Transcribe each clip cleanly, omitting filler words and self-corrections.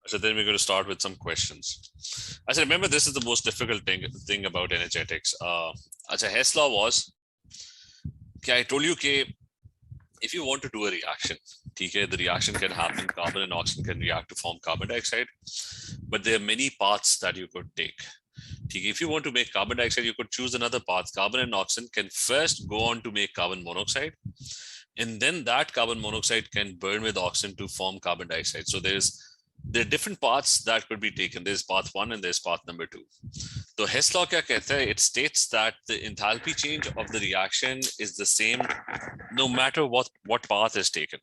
So then we're going to start with some questions. I said, remember, this is the most difficult thing about energetics. Hess law was, I told you, if you want to do a reaction, the reaction can happen, carbon and oxygen can react to form carbon dioxide, but there are many paths that you could take. If you want to make carbon dioxide, you could choose another path. Carbon and oxygen can first go on to make carbon monoxide, and then that carbon monoxide can burn with oxygen to form carbon dioxide. So there are different paths that could be taken. There's path 1 and there's path number 2. So Hess law क्या कहता है? It states that the enthalpy change of the reaction is the same no matter what path is taken.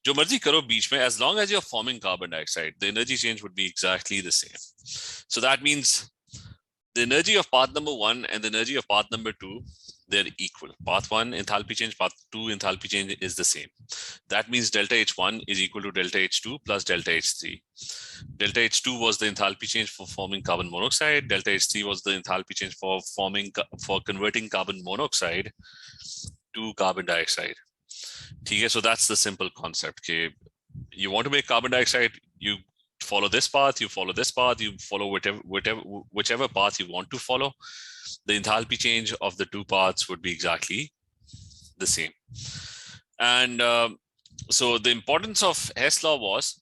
जो मर्जी करो बीच में, as long as you're forming carbon dioxide, the energy change would be exactly the same. So that means the energy of path number 1 and the energy of path number 2, they're equal. Path 1 enthalpy change, path 2 enthalpy change is the same. That means delta H1 is equal to delta H2 plus delta H3. Delta H2 was the enthalpy change for forming carbon monoxide. Delta H3 was the enthalpy change for converting carbon monoxide to carbon dioxide. So that's the simple concept. You want to make carbon dioxide, you follow this path, you follow this path, you follow whichever path you want to follow. The enthalpy change of the two paths would be exactly the same. And so the importance of Hess law was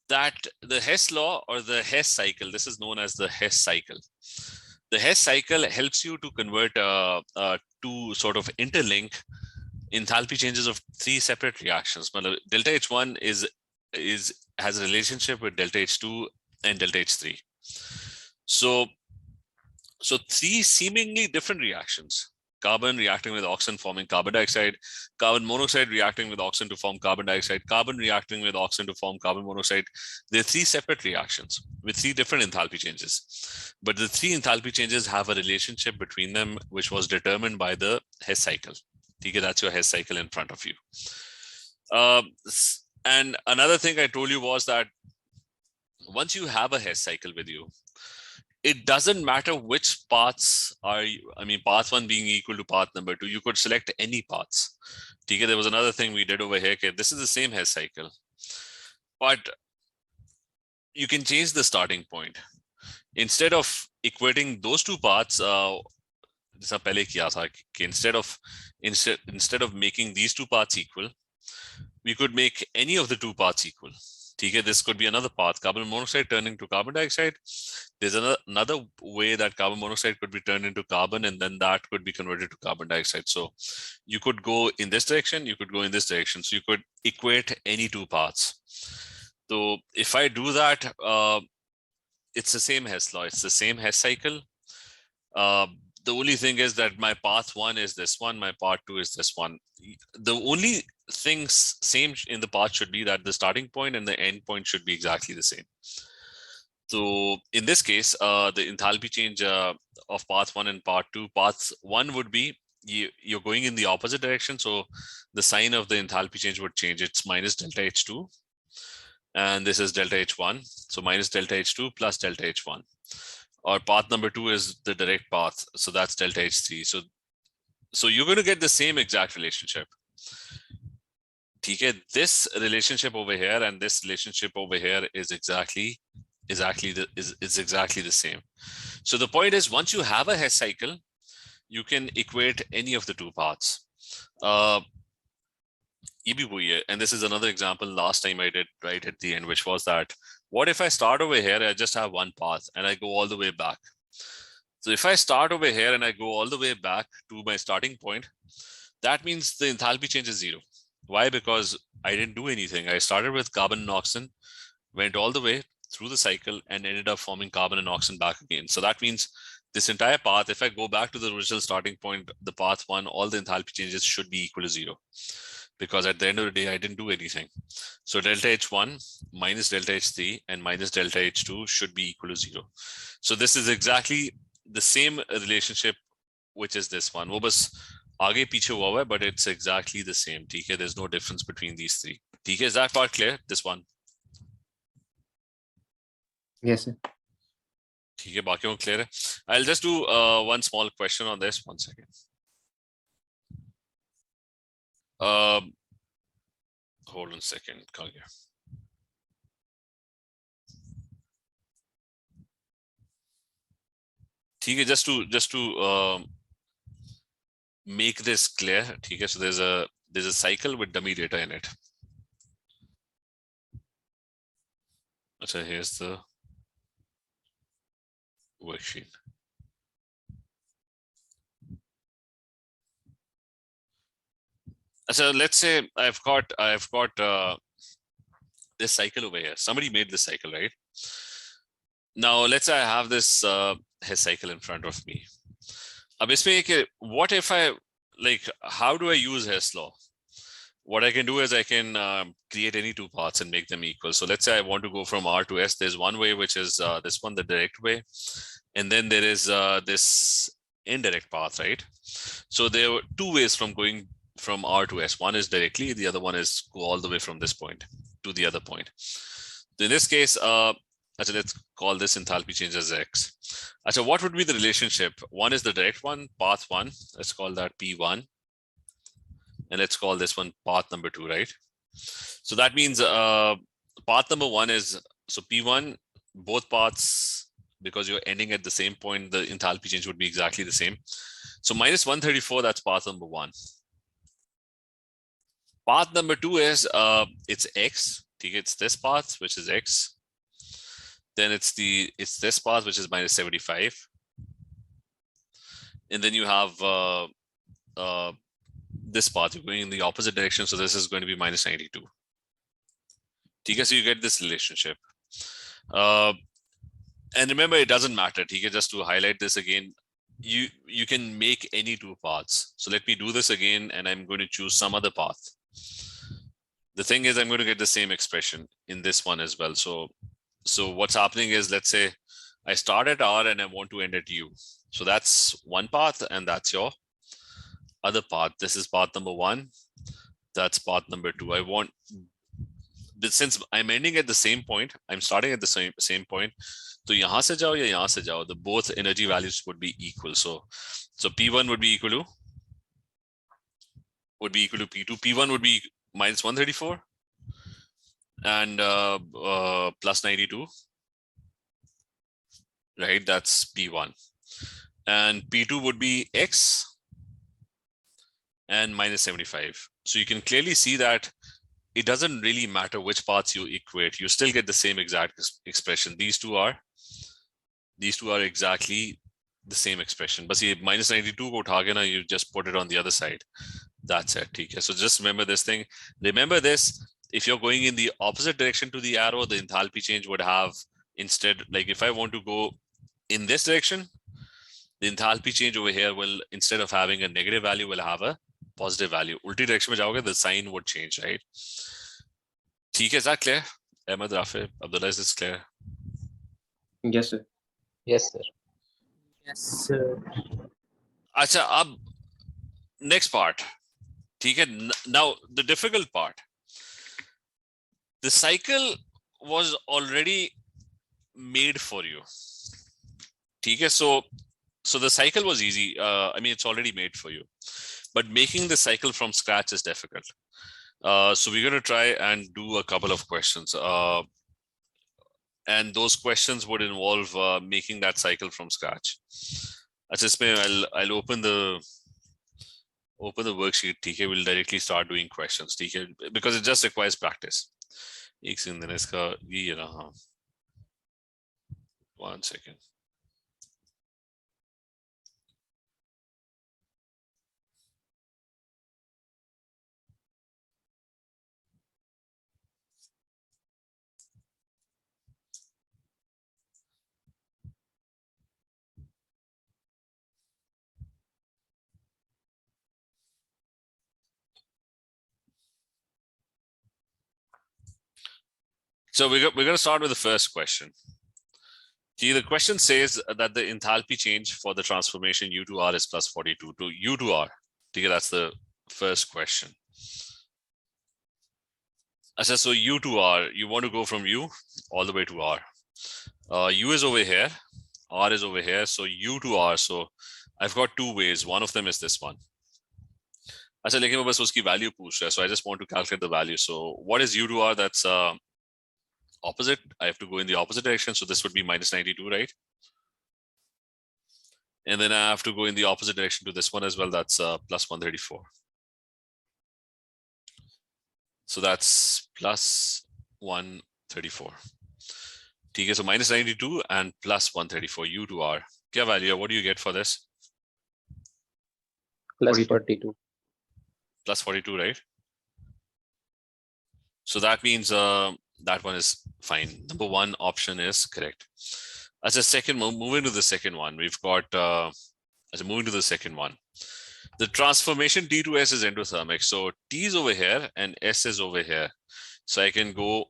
that the Hess law, or the Hess cycle, this is known as the Hess cycle. The Hess cycle helps you to convert to sort of interlink enthalpy changes of 3 separate reactions. Delta H1 has a relationship with delta H2 and delta H3. So 3 seemingly different reactions: carbon reacting with oxygen forming carbon dioxide, carbon monoxide reacting with oxygen to form carbon dioxide, carbon reacting with oxygen to form carbon monoxide. They're 3 separate reactions with 3 different enthalpy changes. But the 3 enthalpy changes have a relationship between them, which was determined by the Hess cycle. That's your Hess cycle in front of you. And another thing I told you was that once you have a Hess cycle with you, it doesn't matter which paths are, path 1 being equal to path number 2, you could select any paths. There was another thing we did over here. This is the same Hess cycle, but you can change the starting point. Instead of equating those two paths, instead of making these two paths equal, we could make any of the two paths equal. This could be another path, carbon monoxide turning to carbon dioxide. There's another way that carbon monoxide could be turned into carbon, and then that could be converted to carbon dioxide. So you could go in this direction, you could go in this direction. So you could equate any two paths. So if I do that, it's the same Hess law. It's the same Hess cycle. The only thing is that my path 1 is this one, my path 2 is this one. The only things same in the path should be that the starting point and the end point should be exactly the same. So in this case, the enthalpy change of path 1 and path 2, path 1 would be you're going in the opposite direction. So the sign of the enthalpy change would change. It's minus delta H2. And this is delta H1. So minus delta H2 plus delta H1. Or path number 2 is the direct path. So that's delta H3. So you're going to get the same exact relationship. This relationship over here and this relationship over here is exactly the same. So the point is, once you have a Hess cycle, you can equate any of the two paths. And this is another example last time I did right at the end, which was that what if I start over here, I just have one path and I go all the way back. So if I start over here and I go all the way back to my starting point, that means the enthalpy change is 0. Why? Because I didn't do anything. I started with carbon and oxygen, went all the way through the cycle and ended up forming carbon and oxygen back again. So that means this entire path, if I go back to the original starting point, the path 1, all the enthalpy changes should be equal to 0. Because at the end of the day, I didn't do anything. So delta H1 minus delta H3 and minus delta H2 should be equal to 0. So this is exactly the same relationship, which is this one. वो बस आगे पीछे हुआ है, but it's exactly the same. There's no difference between these 3. Is that part clear? This one. Yes, sir. बाकी वो clear है. I'll just do one small question on this. 1 second. Hold on a second. ठीक है, just to make this clear, ठीक है, so there's a cycle with dummy data in it. अच्छा, here's the worksheet. So let's say I've got this cycle over here. Somebody made this cycle, right? Now let's say I have this Hess cycle in front of me. अब इसमें what if I like, how do I use Hess law? What I can do is I can create any two paths and make them equal. So let's say I want to go from R to S. There's one way, which is this one, the direct way. And then there is this indirect path, right? So there are two ways from going from R to S. One is directly, the other one is go all the way from this point to the other point. So in this case, let's call this enthalpy change as X. So what would be the relationship? One is the direct one, path one. Let's call that P1. And let's call this one path number 2, right? So that means path number 1 is, so P1, both paths, because you're ending at the same point, the enthalpy change would be exactly the same. So minus 134, that's path number 1. Path number 2 is, it's X, it's this path, which is X. Then it's this path, which is minus 75. And then you have this path, you're going in the opposite direction, so this is going to be minus 92. Okay, so you get this relationship. And remember, it doesn't matter. Okay, just to highlight this again, you can make any two paths. So let me do this again, and I'm going to choose some other path. The thing is, I'm going to get the same expression in this one as well. So what's happening is, let's say I start at R and I want to end at U. So that's one path, and that's your other path. This is path number 1. That's path number 2. I want, since I'm ending at the same point, I'm starting at the same point. So yahan se jao ya yahan se jao, the both energy values would be equal. So P1 would be equal to P2. P1 would be minus 134 and plus 92. Right, that's P1. And P2 would be X and minus 75. So you can clearly see that it doesn't really matter which paths you equate. You still get the same exact expression. These two are exactly the same expression. But see, minus 92 ko utha ke na, you just put it on the other side. That's it. Okay. So just remember this thing. Remember this. If you're going in the opposite direction to the arrow, the enthalpy change would have, instead, like if I want to go in this direction, the enthalpy change over here will, instead of having a negative value, will have a positive value. Ulti direction mein jaoge, the sign would change, right? ठीक है, is that clear? Ahmed, Rafi, Abdullah, is this clear? Yes, sir. Yes, sir. Yes, sir. Acha, ab next part. ठीक है, now the difficult part. The cycle was already made for you. ठीक है, so the cycle was easy. I mean, it's already made for you. But making the cycle from scratch is difficult. So we're going to try and do a couple of questions. And those questions would involve making that cycle from scratch. I'll open the worksheet. Okay, we'll directly start doing questions. Okay, because it just requires practice. One second. So we're going to start with the first question. See, the question says that the enthalpy change for the transformation U to R is plus 42 to U to R. Okay, that's the first question. So U to R, you want to go from U all the way to R. U is over here, R is over here. So U to R. So I've got two ways. One of them is this one. लेकिन वो बस उसकी value पूछ रहा है. So I just want to calculate the value. So what is U to R? That's opposite. I have to go in the opposite direction. So this would be minus 92, right? And then I have to go in the opposite direction to this one as well. That's plus 134. So that's plus 134. Okay, so minus 92 and plus 134 U to R. Kya value? What do you get for this? Plus 42. Plus 42, right? So that means that one is fine. Number one option is correct. As a second, moving to the second one, we've got, moving to the second one. The transformation T to S is endothermic. So T is over here and S is over here. So I can go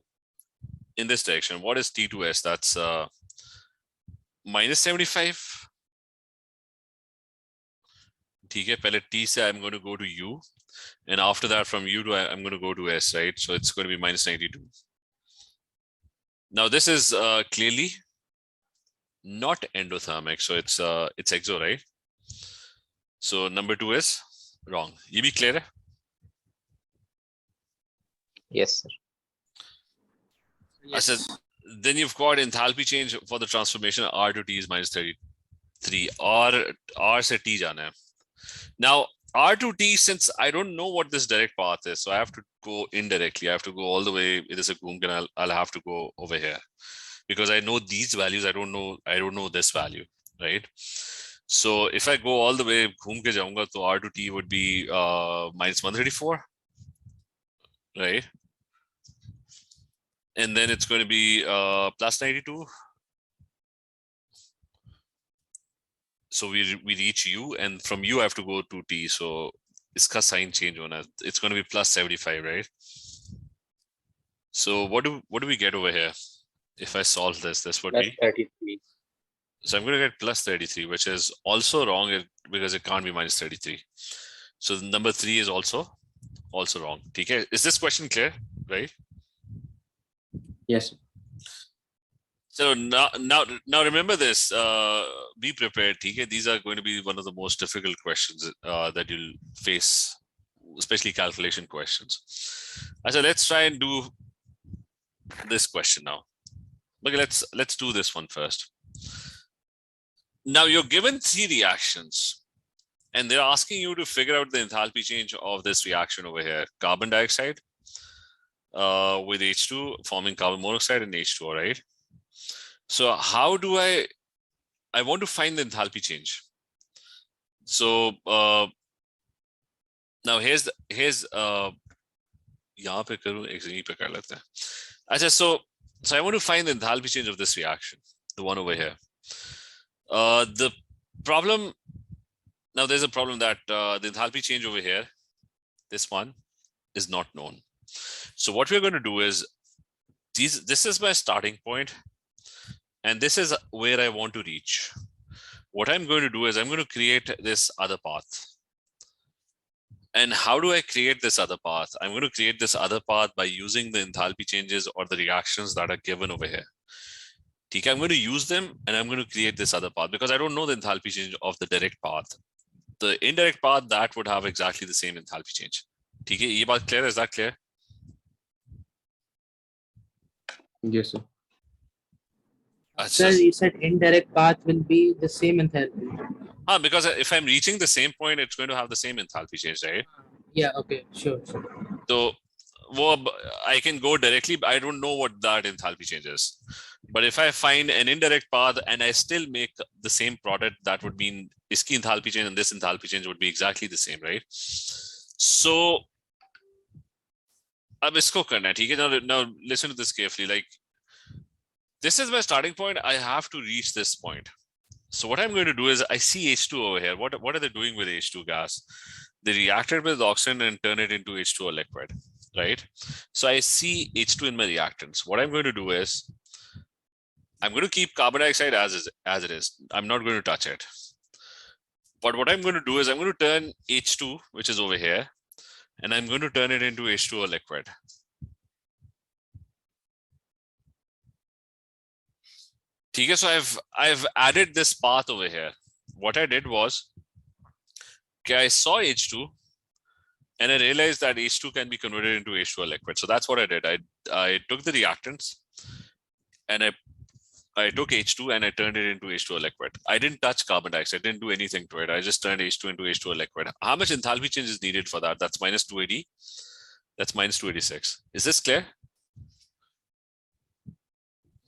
in this direction. What is T to S? That's minus 75. Okay, pehle T se I'm going to go to U. And after that, from U to I'm going to go to S, right? So it's going to be minus 92. Now this is clearly not endothermic. So it's exo, right? So number 2 is wrong. Ye bhi clear hai? Yes, sir. I said, then you've got enthalpy change for the transformation R to T is minus 33. R se T jana hai. Now R to T, since I don't know what this direct path is, so I have to go indirectly. I have to go all the way. It is a goom, and I'll have to go over here because I know these values. I don't know this value, right? So if I go all the way, ghoom ke jaunga, so R to T would be minus 134, right? And then it's going to be plus 92. So we reach U, and from U I have to go to T. So iska sign change hona. It's going to be plus 75, right? So what do we get over here? If I solve this would Plus be 33. So I'm going to get plus 33, which is also wrong because it can't be minus 33. So number 3 is also wrong. Okay, is this question clear, right? Yes. So now remember this. Be prepared. Okay, these are going to be one of the most difficult questions that you'll face, especially calculation questions. So let's try and do this question now. Okay, let's do this one first. Now you're given 3 reactions and they're asking you to figure out the enthalpy change of this reaction over here. Carbon dioxide with H2 forming carbon monoxide and H2O, right? So how do I want to find the enthalpy change. So now here's yahan pe karu, yahi pe kar lete hain. Achha, so I want to find the enthalpy change of this reaction, the one over here. The problem, now there's a problem that the enthalpy change over here, this one is not known. So what we're going to do is, this is my starting point and this is where I want to reach. What I'm going to do is I'm going to create this other path. And how do I create this other path? I'm going to create this other path by using the enthalpy changes or the reactions that are given over here. Okay, I'm going to use them and I'm going to create this other path because I don't know the enthalpy change of the direct path. The indirect path, that would have exactly the same enthalpy change. Okay, ye baat clear? Is that clear? Yes, sir. Sir, you said indirect path will be the same enthalpy. Because if I'm reaching the same point, it's going to have the same enthalpy change, right? Yeah, okay, sure. So I can go directly, but I don't know what that enthalpy change is. But if I find an indirect path and I still make the same product, that would mean iski enthalpy change and this enthalpy change would be exactly the same, right? So ab isko karna hai, theek hai? Now listen to this carefully. Like, this is my starting point. I have to reach this point. So what I'm going to do is, I see H2 over here. What are they doing with H2 gas? They reacted with oxygen and turn it into H2O liquid, right? So I see H2 in my reactants. What I'm going to do is, I'm going to keep carbon dioxide as it is. I'm not going to touch it. But what I'm going to do is, I'm going to turn H2, which is over here, and I'm going to turn it into H2O liquid. Okay, so I've added this path over here. What I did was, okay, I saw H2 and I realized that H2 can be converted into H2O liquid. So that's what I did. I took the reactants and I I took H2 and I turned it into H2O liquid. I didn't touch carbon dioxide, didn't do anything to it. I just turned H2 into H2O liquid. How much enthalpy change is needed for that? That's minus 280. That's minus 286. Is this clear?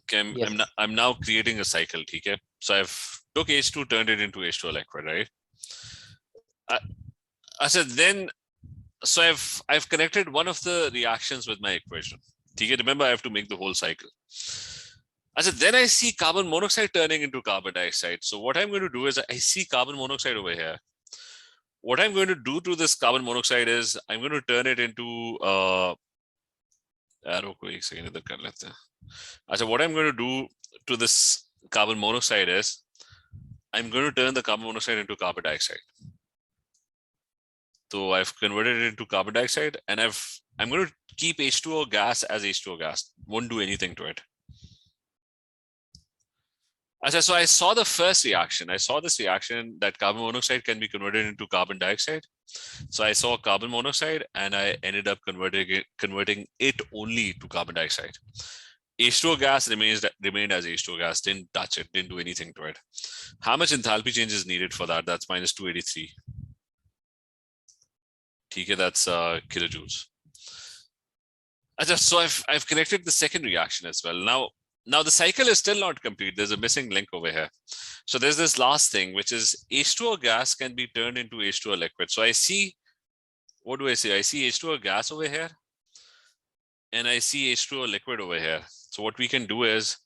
Okay, Yes. I'm now creating a cycle. Okay, so I've took H2, turned it into H2O liquid, right? I said then, so I've connected one of the reactions with my equation. Okay, remember I have to make the whole cycle. I said then I see carbon monoxide turning into carbon dioxide. So what I'm going to do is I see carbon monoxide over here. What I'm going to do to this carbon monoxide is I'm going to turn it into arrow ko ek second idhar kar lete hain. So what I'm going to do to this carbon monoxide is I'm going to turn the carbon monoxide into carbon dioxide. So I've converted it into carbon dioxide and I'm going to keep H2O gas as H2O gas. Won't do anything to it. So I saw the first reaction. I saw this reaction that carbon monoxide can be converted into carbon dioxide. So I saw carbon monoxide and I ended up converting it only to carbon dioxide. H2O gas remained as H2O gas, didn't touch it, didn't do anything to it. How much enthalpy change is needed for that? That's minus 283. Okay, that's kilojoules. So I've connected the second reaction as well. Now the cycle is still not complete. There's a missing link over here. So there's this last thing, which is H2O gas can be turned into H2O liquid. So I see, what do I see? I see H2O gas over here and I see H2O liquid over here. So what we can do is,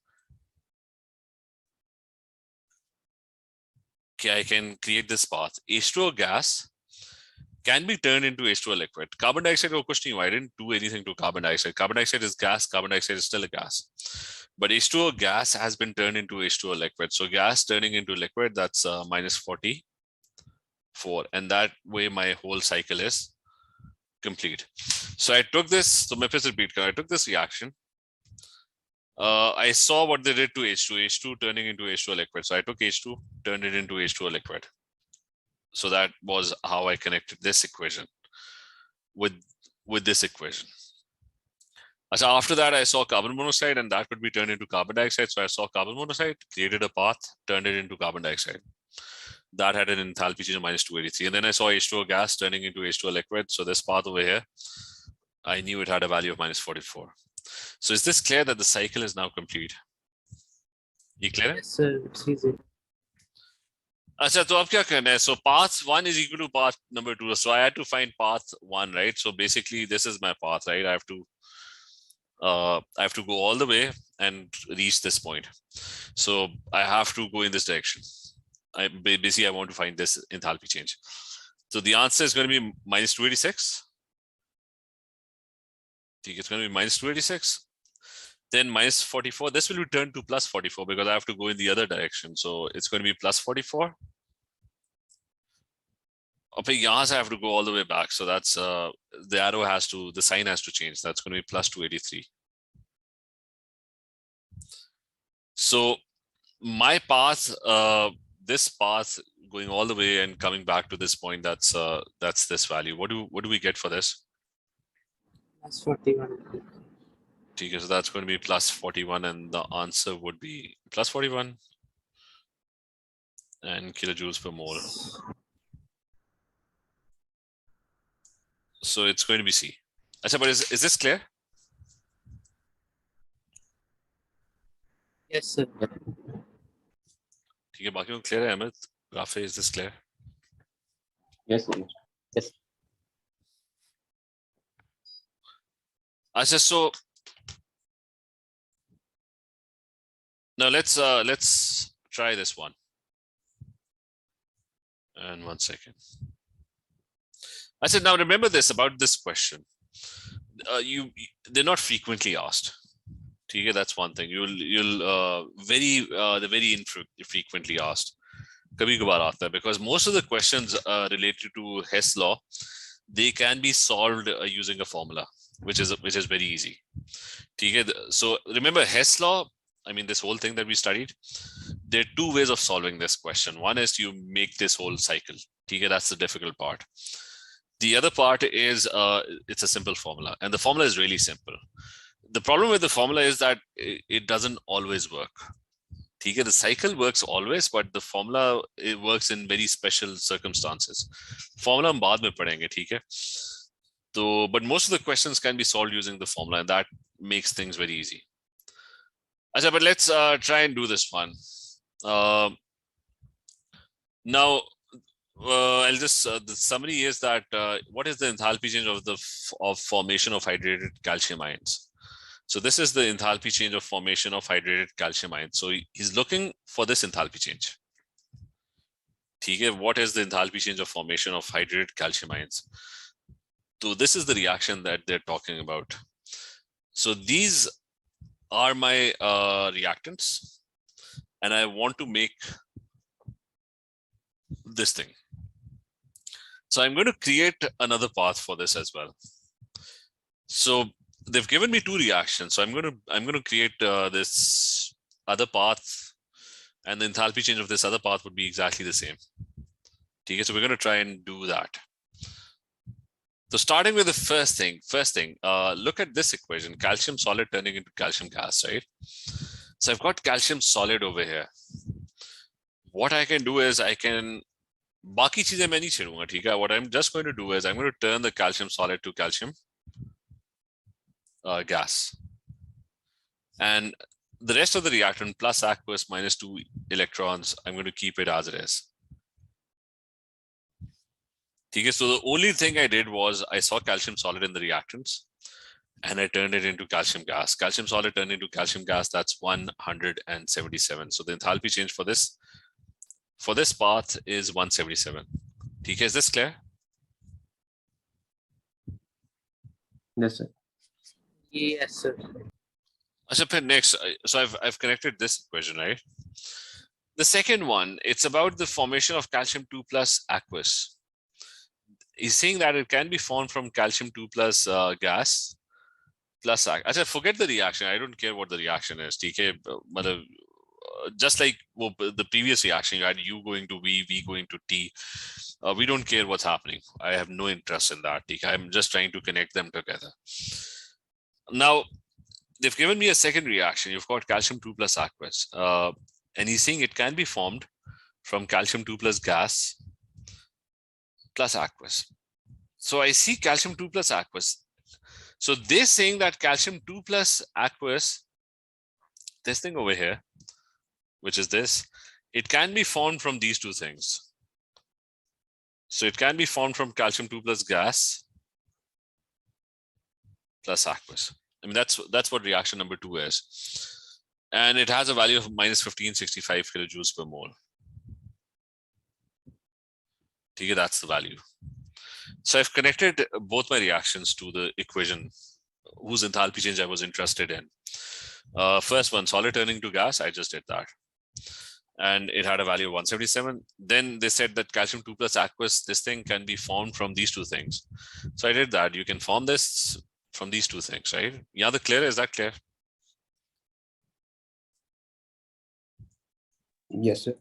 okay, I can create this path. H2O gas can be turned into H2O liquid. Carbon dioxide ko kuch nahi hua. I didn't do anything to carbon dioxide. Carbon dioxide is gas. Carbon dioxide is still a gas. But H2O gas has been turned into H2O liquid. So gas turning into liquid, that's minus 44. And that way my whole cycle is complete. So I took this, so my first repeat, I took this reaction. I saw what they did to H2 turning into H2O liquid. So I took H2, turned it into H2O liquid. So that was how I connected this equation with this equation. So after that, I saw carbon monoxide and that could be turned into carbon dioxide. So I saw carbon monoxide, created a path, turned it into carbon dioxide. That had an enthalpy change of minus 283. And then I saw H2O gas turning into H2O liquid. So this path over here, I knew it had a value of minus 44. So is this clear that the cycle is now complete? You clear? Yes, sir. It's easy. अच्छा तो अब क्या करना है? So path 1 is equal to path number 2. So I had to find path 1, right? So basically this is my path, right? I have to go all the way and reach this point. So I have to go in this direction. Basically I want to find this enthalpy change. So the answer is going to be minus 286. It's going to be minus 286. Then minus 44. This will be turned to plus 44 because I have to go in the other direction. So it's going to be plus 44. I have to go all the way back. So that's the arrow has to, the sign has to change. That's going to be plus 283. So my path, this path going all the way and coming back to this point, that's this value. What do we get for this? Plus 41. Okay, so that's going to be plus 41 and the answer would be plus 41 and kilojoules per mole. So it's going to be C. But is this clear? Yes, sir. Okay, बाकी को clear है Amit? Rafe, is this clear? Yes, sir. Yes. So now let's try this one. And 1 second. Now remember this about this question. They're not frequently asked. Okay, that's one thing. They're very infrequently asked. Kabhi kabhar aata hai, because most of the questions related to Hess law, they can be solved using a formula, which is very easy. Okay, so remember Hess law. I mean, this whole thing that we studied, there are two ways of solving this question. One is you make this whole cycle. Okay, that's the difficult part. The other part is it's a simple formula, and the formula is really simple. The problem with the formula is that it doesn't always work. ठीक है, the cycle works always, but the formula it works in very special circumstances. Formula हम बाद में पढ़ेंगे, ठीक है? So, but most of the questions can be solved using the formula, and that makes things very easy. Achha, but let's try and do this one. Now, I'll just the summary is that what is the enthalpy change of the formation of hydrated calcium ions? So this is the enthalpy change of formation of hydrated calcium ions. So he's looking for this enthalpy change. Okay, what is the enthalpy change of formation of hydrated calcium ions? So this is the reaction that they're talking about. So these are my reactants, and I want to make this thing. So I'm going to create another path for this as well. So they've given me two reactions. So I'm going to create this other path, and the enthalpy change of this other path would be exactly the same. Okay, so we're going to try and do that. So starting with the first thing, look at this equation: calcium solid turning into calcium gas, right? So I've got calcium solid over here. What I can do is I can बाकी चीजें मैं नहीं छेड़ूंगा, ठीक है? What I'm just going to do is I'm going to turn the calcium solid to calcium gas, and the rest of the reactant plus aqueous minus 2 electrons, I'm going to keep it as it is. Okay, so the only thing I did was I saw calcium solid in the reactants and I turned it into calcium gas. Calcium solid turned into calcium gas, that's 177. So the enthalpy change for this path is 177. Okay, is this clear? Yes, sir. Yes, sir. Next, so I've connected this equation, right? The second one, it's about the formation of calcium 2 plus aqueous. He's saying that it can be formed from calcium 2 plus gas plus aqueous. Forget the reaction. I don't care what the reaction is. TK, just like the previous reaction, you had U going to V, V going to T. We don't care what's happening. I have no interest in that. TK. I'm just trying to connect them together. Now, they've given me a second reaction. You've got calcium 2 plus aqueous. And he's saying it can be formed from calcium 2 plus gas plus aqueous. So I see calcium 2 plus aqueous. So they're saying that calcium 2 plus aqueous, this thing over here, which is this, it can be formed from these two things. So it can be formed from calcium 2 plus gas plus aqueous. I mean, that's what reaction number 2 is. And it has a value of minus 1565 kilojoules per mole. Okay, that's the value. So I've connected both my reactions to the equation whose enthalpy change I was interested in. First one, solid turning to gas, I just did that. And it had a value of 177. Then they said that calcium 2 plus aqueous, this thing can be formed from these two things. So I did that. You can form this from these two things, right? Yeah, clear? Is that clear? Yes, sir.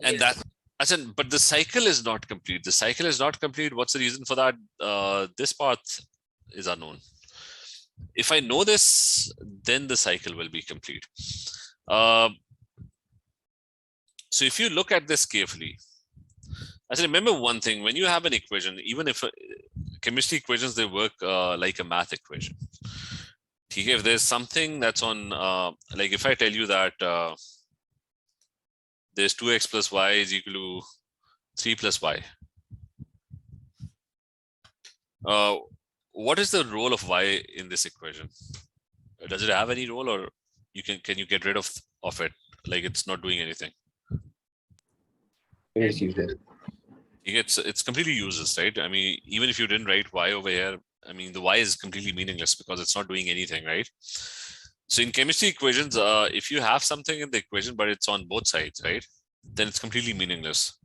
And that, I said, but the cycle is not complete. The cycle is not complete. What's the reason for that? This path is unknown. If I know this, then the cycle will be complete. So if you look at this carefully, I said, remember one thing, when you have an equation, even if chemistry equations, they work like a math equation. Okay, if there's something that's on, like if I tell you that there's 2x plus y is equal to 3 plus y. What is the role of y in this equation? Does it have any role, or can you get rid of it? Like it's not doing anything. It's useless. It's completely useless, right? I mean, even if you didn't write y over here, I mean, the y is completely meaningless because it's not doing anything, right? So in chemistry equations, if you have something in the equation, but it's on both sides, right? Then it's completely meaningless,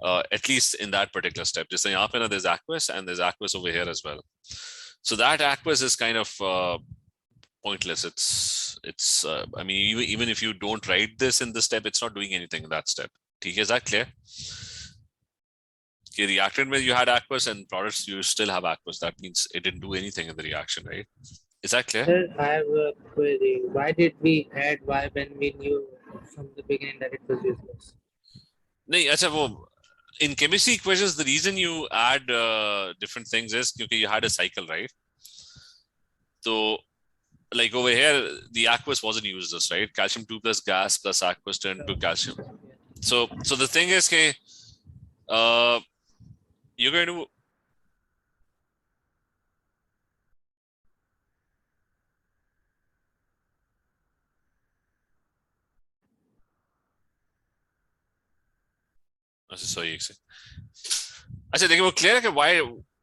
at least in that particular step. Just saying, there's aqueous and there's aqueous over here as well. So that aqueous is kind of pointless. It's I mean, even if you don't write this in this step, it's not doing anything in that step. Is that clear? Okay, reactant where you had aqueous and products, you still have aqueous. That means it didn't do anything in the reaction, right? Is that clear? Sir, I have a query. Why did we add Y when we knew from the beginning that it was useless? नहीं अच्छा वो in chemistry equations the reason you add different things is because you had a cycle, right? So like over here the aqueous wasn't used, right? Calcium 2 plus gas plus aqueous turned to calcium. So the thing is that you're going to sorry अच्छा देखिए वो clear है कि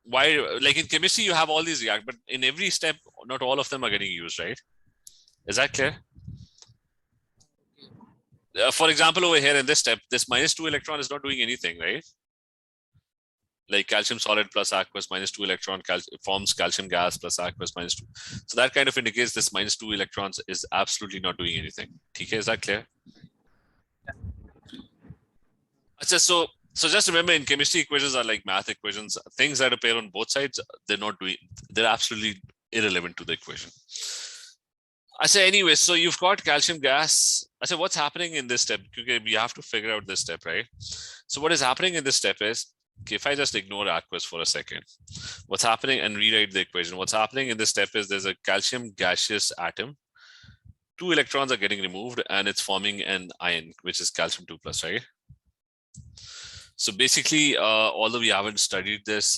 why like in chemistry you have all these react but in every step not all of them are getting used, right? Is that clear? For example, over here in this step, this -2 electron is not doing anything, right? Like calcium solid plus aqueous -2 electron forms calcium gas plus aqueous -2. So that kind of indicates this -2 electrons is absolutely not doing anything. Okay, is that clear? So just remember in chemistry equations are like math equations. Things that appear on both sides, they're absolutely irrelevant to the equation. I say anyway, so you've got calcium gas. I say what's happening in this step? Because we have to figure out this step, right? So what is happening in this step is, if I just ignore aqueous for a second, what's happening and rewrite the equation, what's happening in this step is there's a calcium gaseous atom. 2 electrons are getting removed and it's forming an ion, which is calcium 2 plus, right? So basically, although we haven't studied this,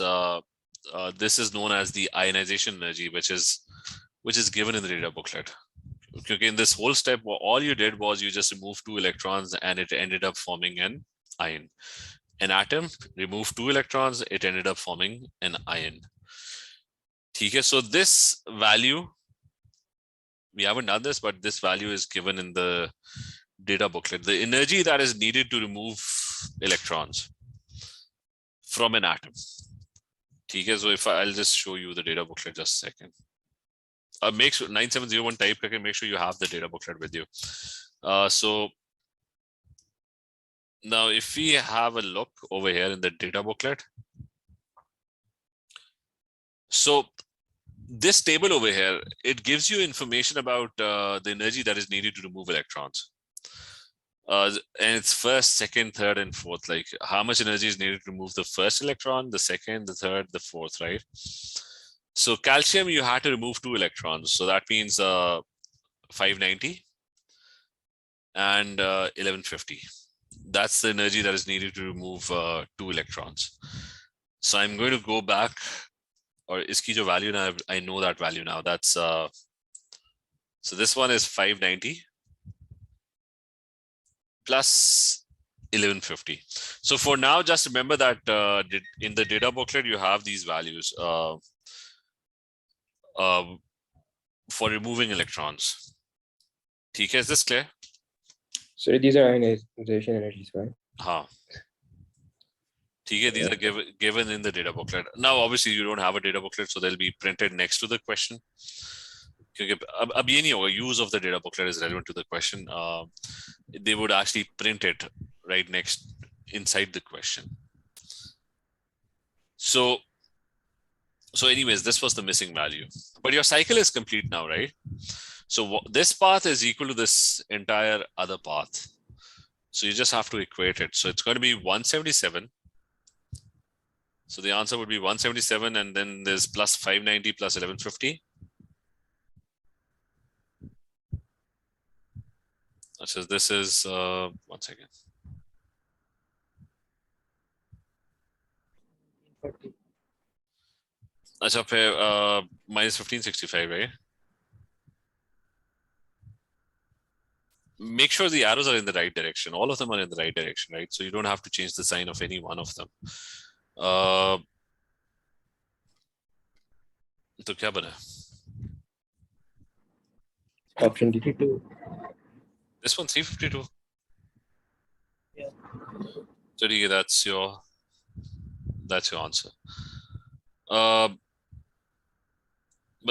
this is known as the ionization energy, which is given in the data booklet. Okay, in this whole step, all you did was you just removed 2 electrons and it ended up forming an ion. An atom removed 2 electrons, it ended up forming an ion. Okay, so this value, we haven't done this, but this value is given in the data booklet. The energy that is needed to remove electrons from an atom. Okay, so if I'll just show you the data booklet just a second. Make sure 9701 type, make sure you have the data booklet with you. So now if we have a look over here in the data booklet, so this table over here, it gives you information about the energy that is needed to remove electrons. And it's first, second, third, and fourth, like how much energy is needed to remove the first electron, the second, the third, the fourth, right? So calcium, you had to remove 2 electrons. So that means 590 and 1150. That's the energy that is needed to remove 2 electrons. So I'm going to go back, or iski jo value now, I know that value now. That's so this one is 590 plus 1150. So for now, just remember that in the data booklet, you have these values for removing electrons. Okay, is this clear? So these are ionization energies, right? These are given in the data booklet. Now, obviously, you don't have a data booklet, so they'll be printed next to the question. Use of the data booklet is relevant to the question. They would actually print it right next inside the question. So anyways, this was the missing value, but your cycle is complete now, right? So this path is equal to this entire other path. So you just have to equate it. So it's going to be 177. So the answer would be 177, and then there's plus 590 plus 1150. So this is, one second. Minus 1565, right? Make sure the arrows are in the right direction. All of them are in the right direction, right? So you don't have to change the sign of any one of them. तो क्या बना? Option D. This one 352. Yeah. So that's your answer. But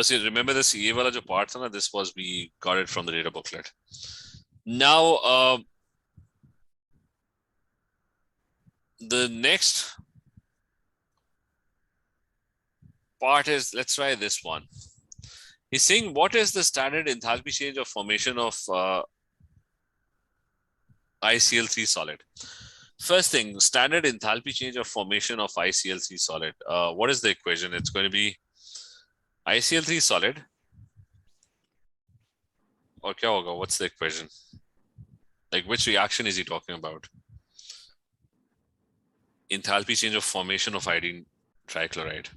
remember this ये वाला जो part था ना, this was, we got it from the data booklet. Now the next part is, let's try this one. He's saying, what is the standard enthalpy change of formation of ICl3 solid? First thing, standard enthalpy change of formation of ICl3 solid. What is the equation? It's going to be ICl3 solid. Or kya hoga? What's the equation? Like which reaction is he talking about? Enthalpy change of formation of iodine trichloride.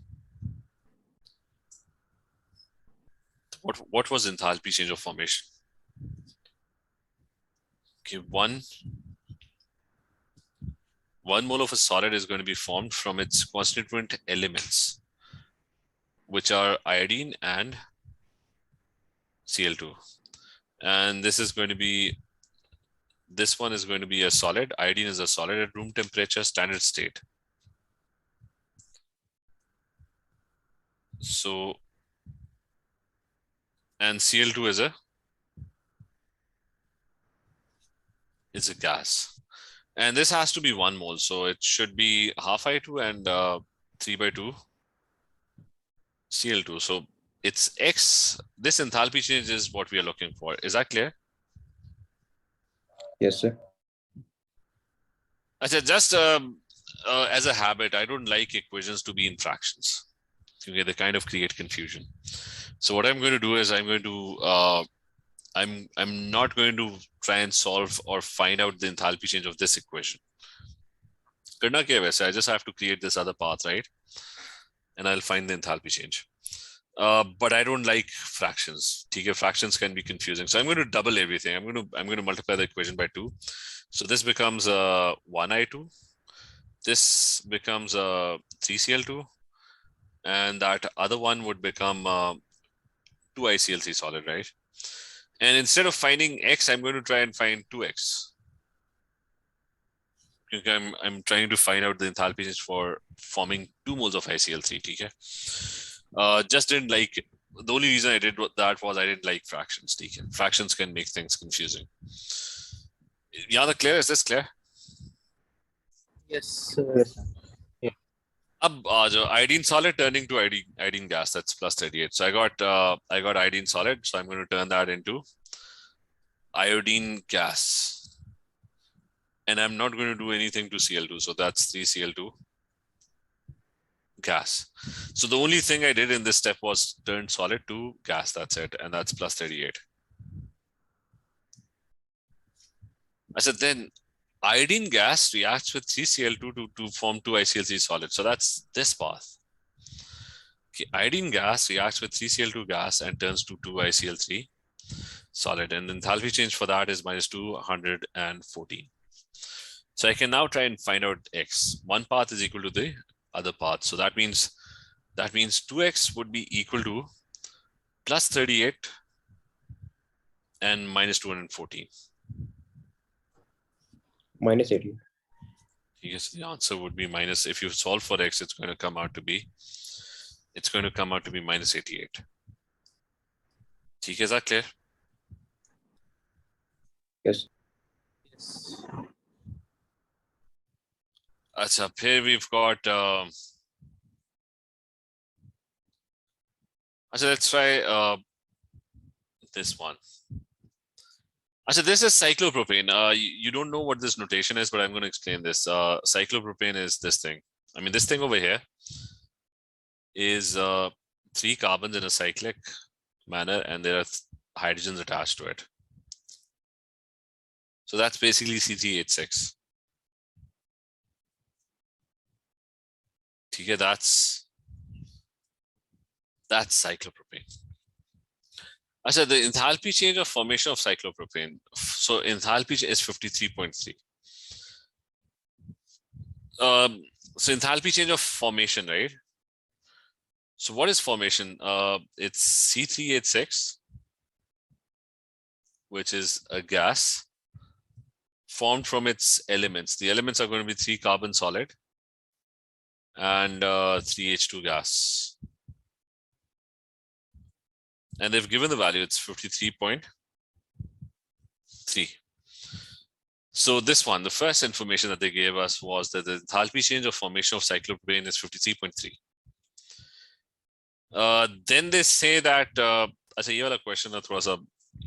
What was enthalpy change of formation? Okay, one mole of a solid is going to be formed from its constituent elements, which are iodine and Cl2. And this is going to be, this one is going to be a solid. Iodine is a solid at room temperature, standard state. So, and Cl2 is a gas. And this has to be 1 mole. So it should be half I2 and 3/2 Cl2. So it's X. This enthalpy change is what we are looking for. Is that clear? Yes, sir. Just as a habit, I don't like equations to be in fractions. Okay, they kind of create confusion. So what I'm going to do is I'm going to I'm not going to try and solve or find out the enthalpy change of this equation. Karna kya hai? I just have to create this other path, right? And I'll find the enthalpy change. But I don't like fractions. Okay, fractions can be confusing. So I'm going to double everything. I'm going to multiply the equation by 2. So this becomes 1I2. This becomes 3Cl2. And that other one would become 2ICl3 solid, right? And instead of finding X, I'm going to try and find 2X. Okay, I'm trying to find out the enthalpy change for forming 2 moles of ICl3. Okay? Just didn't like it. The only reason I did that was I didn't like fractions. Okay? Fractions can make things confusing. Yana, clear? Is this clear? Yes, sir. Ab iodine solid turning to iodine gas, that's plus 38. So I got iodine solid, so I'm going to turn that into iodine gas. And I'm not going to do anything to Cl2, so that's 3Cl2 gas. So the only thing I did in this step was turn solid to gas, that's it, and that's plus 38. I said then iodine gas reacts with 3Cl2 to form 2ICl3 solid. So that's this path. Okay, iodine gas reacts with 3Cl2 gas and turns to 2ICl3 solid. And the enthalpy change for that is minus 214. So I can now try and find out X. One path is equal to the other path. So that means 2X would be equal to plus 38 and minus 214. Minus 18. Yes, the answer would be minus. If you solve for X, it's going to come out to be minus 88. Is that clear? Yes. Yes. Achha, here we've got. Let's try this one. So this is cyclopropane. You don't know what this notation is, but I'm going to explain this. Cyclopropane is this thing. I mean, this thing over here is 3 carbons in a cyclic manner, and there are hydrogens attached to it. So that's basically C3H6. Okay, that's cyclopropane. I said the enthalpy change of formation of cyclopropane. So enthalpy is 53.3. So enthalpy change of formation, right? So what is formation? It's C3H6, which is a gas formed from its elements. The elements are going to be 3 carbon solid and 3H2 gas. And they've given the value, it's 53.3. So this one, the first information that they gave us was that the enthalpy change of formation of cyclopropane is 53.3. Then they say that अच्छा ये वाला question है थोड़ा सा,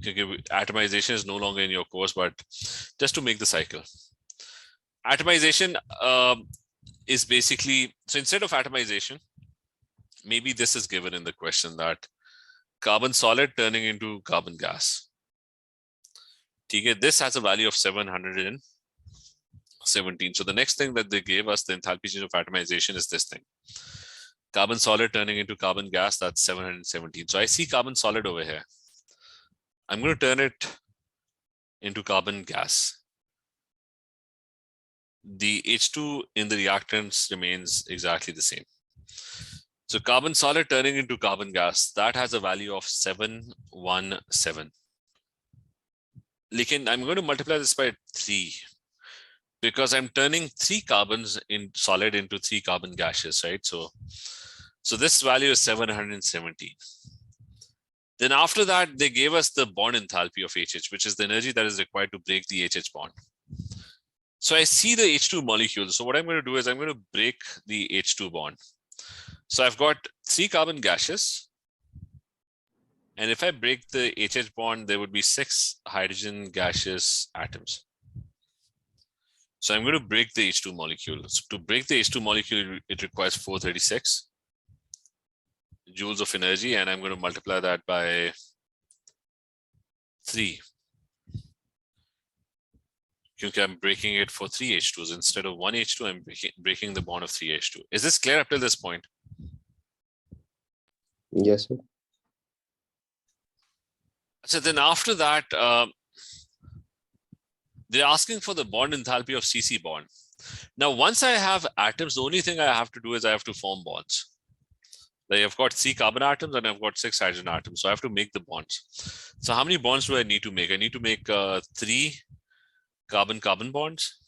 क्योंकि atomization is no longer in your course, but just to make the cycle. Atomization is basically, so instead of atomization, maybe this is given in the question that carbon solid turning into carbon gas. Okay, this has a value of 717. So the next thing that they gave us, the enthalpy change of atomization, is this thing. Carbon solid turning into carbon gas, that's 717. So I see carbon solid over here. I'm going to turn it into carbon gas. The H2 in the reactants remains exactly the same. So carbon solid turning into carbon gas, that has a value of 717. I'm going to multiply this by 3 because I'm turning 3 carbons in solid into 3 carbon gaseous, right? So this value is 770. Then after that, they gave us the bond enthalpy of HH, which is the energy that is required to break the HH bond. So I see the H2 molecule. So what I'm going to do is I'm going to break the H2 bond. So I've got 3 carbon gaseous. And if I break the HH bond, there would be 6 hydrogen gaseous atoms. So I'm going to break the H2 molecule. So to break the H2 molecule, it requires 436 joules of energy, and I'm going to multiply that by 3. Because I'm breaking it for 3 H2s. Instead of 1 H2, I'm breaking the bond of 3 H2. Is this clear up till this point? Yes, sir. So then after that, they're asking for the bond enthalpy of CC bond. Now, once I have atoms, the only thing I have to do is I have to form bonds. Like I've got 3 carbon atoms and I've got 6 hydrogen atoms. So I have to make the bonds. So how many bonds do I need to make? I need to make 3 carbon-carbon bonds.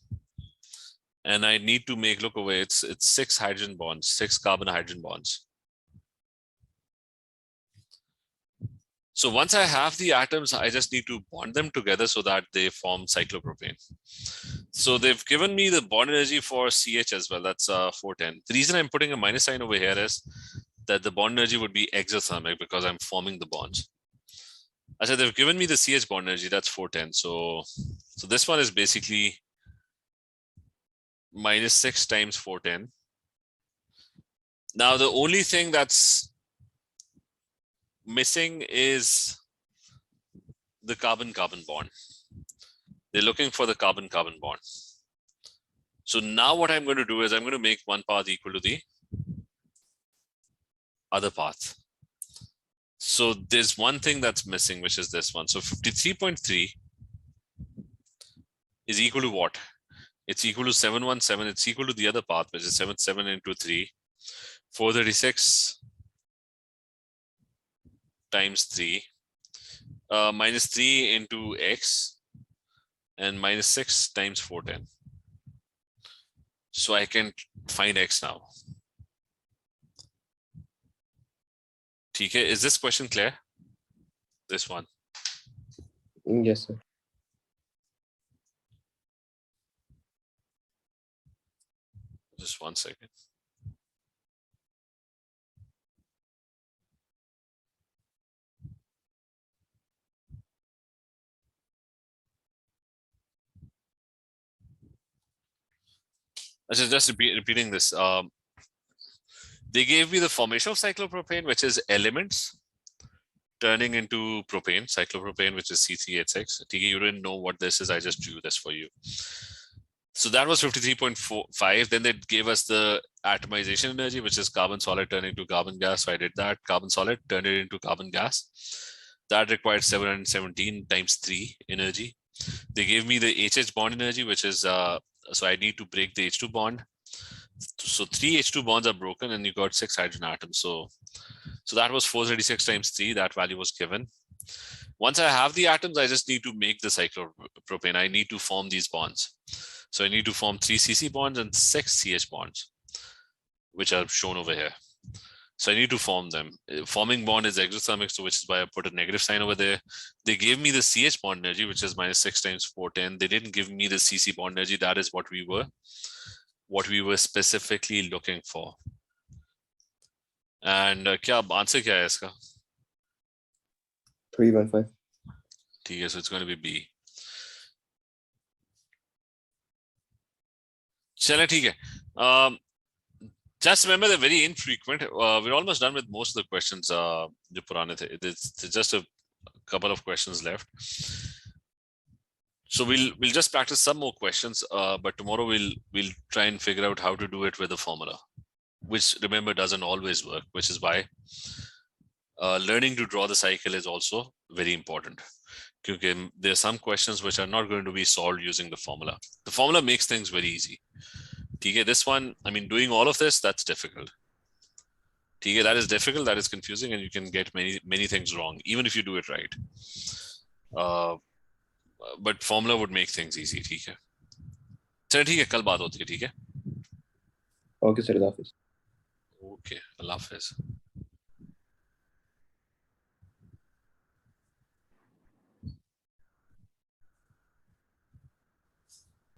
And I need to make, look away, it's 6 hydrogen bonds, 6 carbon-hydrogen bonds. So once I have the atoms, I just need to bond them together so that they form cyclopropane. So they've given me the bond energy for CH as well. That's 410. The reason I'm putting a minus sign over here is that the bond energy would be exothermic because I'm forming the bonds. I said they've given me the CH bond energy, that's 410. So this one is basically minus 6 times 410. Now the only thing that's missing is the carbon-carbon bond. They're looking for the carbon-carbon bond. So now what I'm going to do is I'm going to make one path equal to the other path. So there's one thing that's missing, which is this one. So 53.3 is equal to what? It's equal to 717. It's equal to the other path, which is 77 into 3. 436 times 3 minus 3 into x and minus 6 times 410. So I can find x now. Okay, is this question clear? This one. Yes, sir. Just 1 second. Just repeating this. They gave me the formation of cyclopropane, which is elements turning into propane, cyclopropane, which is C3H6. You didn't know what this is. I just drew this for you. So that was 53.45. Then they gave us the atomization energy, which is carbon solid turning to carbon gas. So I did that. Carbon solid turned it into carbon gas. That required 717 times 3 energy. They gave me the HH bond energy, which is, so I need to break the H2 bond. So 3 H2 bonds are broken and you got 6 hydrogen atoms. So that was 436 times 3. That value was given. Once I have the atoms, I just need to make the cyclopropane. I need to form these bonds. So I need to form 3 CC bonds and 6 CH bonds, which are shown over here. So I need to form them. Forming bond is exothermic, so which is why I put a negative sign over there. They gave me the CH bond energy, which is minus 6 times 410. They didn't give me the CC bond energy. That is what we were specifically looking for. And क्या answer क्या है इसका? 315. ठीक है, so it's going to be B. चले ठीक है. Just remember they're very infrequent. We're almost done with most of the questions. जो पुराने थे. There's just a couple of questions left. So we'll just practice some more questions. But tomorrow we'll try and figure out how to do it with the formula, which remember doesn't always work. Which is why learning to draw the cycle is also very important. Because there are some questions which are not going to be solved using the formula. The formula makes things very easy. Okay, this one, I mean, doing all of this, that's difficult. Okay, that is difficult, that is confusing, and you can get many things wrong, even if you do it right. But formula would make things easy. ठीक है. चलो ठीक है, कल बात होती है. ठीक है. Okay, sir. Allah Hafiz. Okay, Allah Hafiz.